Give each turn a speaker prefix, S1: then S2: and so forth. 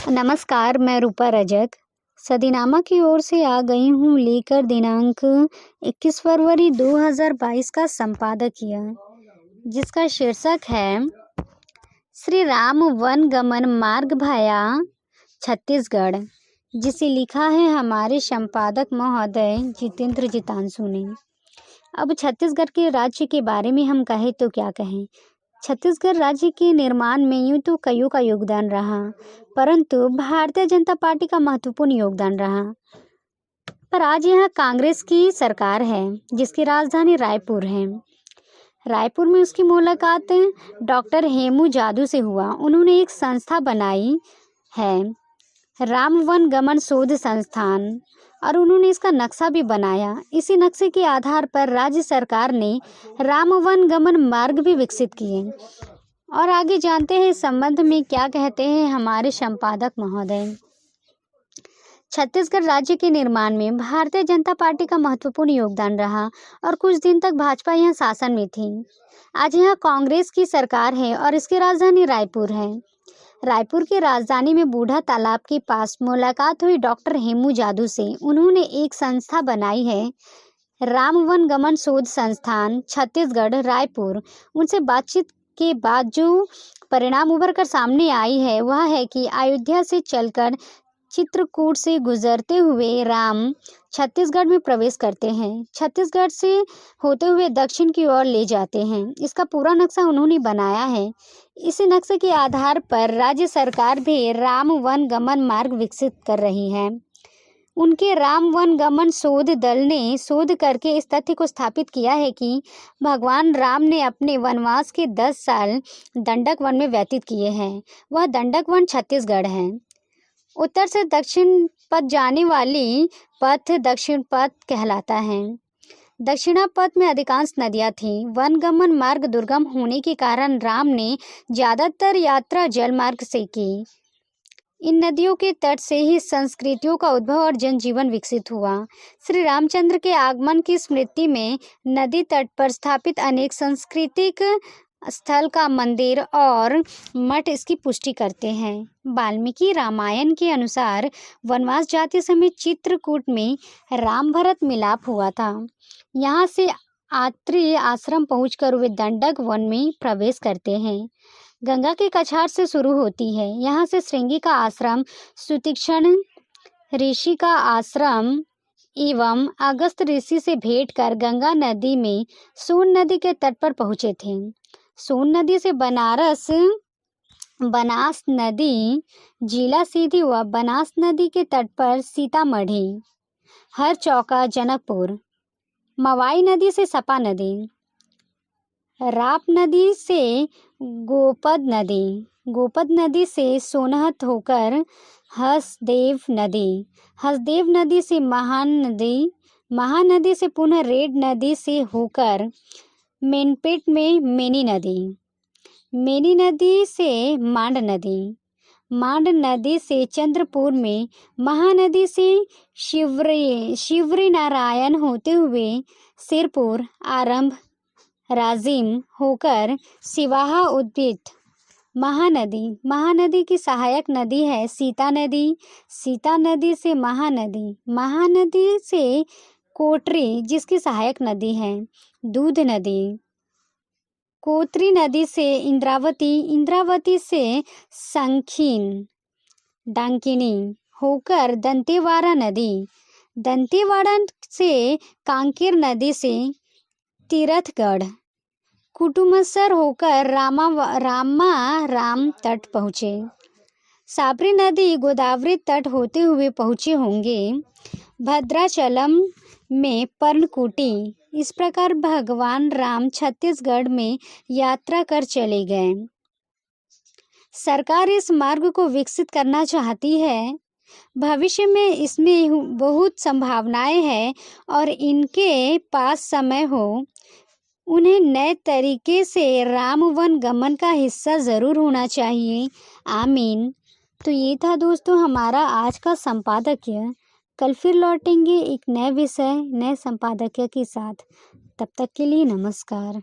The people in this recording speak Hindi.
S1: नमस्कार, मैं रूपा रजक सदीनामा की ओर से आ गई हूँ लेकर दिनांक 21 फरवरी 2022 का संपादकीय, जिसका शीर्षक है श्री राम वन गमन मार्ग भाया छत्तीसगढ़, जिसे लिखा है हमारे संपादक महोदय जितेंद्र जितांशु ने। अब छत्तीसगढ़ के राज्य के बारे में हम कहें तो क्या कहें। छत्तीसगढ़ राज्य के निर्माण में यूं तो कईयों का योगदान रहा, परंतु भारतीय जनता पार्टी का महत्वपूर्ण योगदान रहा। पर आज यहाँ कांग्रेस की सरकार है, जिसकी राजधानी रायपुर है। रायपुर में उसकी मुलाकात डॉक्टर हेमू जादू से हुआ। उन्होंने एक संस्था बनाई है, राम वन गमन शोध संस्थान, और उन्होंने इसका नक्शा भी बनाया। इसी नक्शे के आधार पर राज्य सरकार ने राम वन गमन मार्ग भी विकसित किए। और आगे जानते हैं इस संबंध में क्या कहते हैं हमारे संपादक महोदय। छत्तीसगढ़ राज्य के निर्माण में भारतीय जनता पार्टी का महत्वपूर्ण योगदान रहा और कुछ दिन तक भाजपा यहाँ शासन में थी। आज यहाँ कांग्रेस की सरकार है और इसकी राजधानी रायपुर है। रायपुर की राजधानी में बूढ़ा तालाब के पास मुलाकात हुई डॉक्टर हेमू जादू से। उन्होंने एक संस्था बनाई है, राम वन गमन शोध संस्थान छत्तीसगढ़ रायपुर। उनसे बातचीत के बाद जो परिणाम उभर कर सामने आई है वह है कि अयोध्या से चलकर चित्रकूट से गुजरते हुए राम छत्तीसगढ़ में प्रवेश करते हैं, छत्तीसगढ़ से होते हुए दक्षिण की ओर ले जाते हैं। इसका पूरा नक्शा उन्होंने बनाया है। इसी नक्शे के आधार पर राज्य सरकार भी राम वन गमन मार्ग विकसित कर रही है। उनके राम वन गमन शोध दल ने शोध करके इस तथ्य को स्थापित किया है कि भगवान राम ने अपने वनवास के 10 साल दंडक वन में व्यतीत किए हैं। वह दंडक वन छत्तीसगढ़ है। उत्तर से दक्षिण पथ जाने वाली पथ दक्षिण पथ कहलाता है। दक्षिणा पथ में अधिकांश नदियां थीं। वन गमन मार्ग दुर्गम होने के कारण राम ने ज्यादातर यात्रा जल मार्ग से की। इन नदियों के तट से ही संस्कृतियों का उद्भव और जनजीवन विकसित हुआ। श्री रामचंद्र के आगमन की स्मृति में नदी तट पर स्थापित अनेक सांस्कृतिक स्थल का मंदिर और मठ इसकी पुष्टि करते हैं। वाल्मीकि रामायण के अनुसार वनवास जाते समय चित्रकूट में राम भरत मिलाप हुआ था। यहाँ से आत्रेय आश्रम पहुंचकर वे दंडक वन में प्रवेश करते हैं। गंगा के कछार से शुरू होती है। यहाँ से श्रृंगी का आश्रम, सुतीक्षण ऋषि का आश्रम एवं अगस्त ऋषि से भेंट कर गंगा नदी में सोन नदी के तट पर पहुंचे थे। सोन नदी से बनास नदी जिला सीधी व बनास नदी के तट पर सीतामढ़ी, हर चौका जनकपुर, मवाई नदी से सपा नदी, राप नदी से गोपद नदी से सोनहत होकर हसदेव नदी से महानदी से पुनः रेड नदी से होकर मेनपेट में मेनी नदी से मांड नदी से चंद्रपुर में, महानदी से शिवरी नारायण होते हुए सिरपुर, आरंभ राजिम होकर सिवाहा उद्भित, महानदी की सहायक नदी है सीता नदी से महानदी से कोटरी जिसकी सहायक नदी है दूध नदी, कोत्री नदी से इंद्रावती से डांकिनी होकर दंतेवाड़ा से कांकेर नदी से तीरथगढ़, कुटुमसर होकर राम तट पहुँचे। साबरी नदी गोदावरी तट होते हुए पहुँचे होंगे भद्राचलम में पर्णकुटी। इस प्रकार भगवान राम छत्तीसगढ़ में यात्रा कर चले गए। सरकार इस मार्ग को विकसित करना चाहती है। भविष्य में इसमें बहुत संभावनाएं हैं और इनके पास समय हो उन्हें नए तरीके से राम वन गमन का हिस्सा ज़रूर होना चाहिए। आमीन। तो ये था दोस्तों हमारा आज का संपादकीय। कल फिर लौटेंगे एक नए विषय, नए संपादकीय के साथ। तब तक के लिए नमस्कार।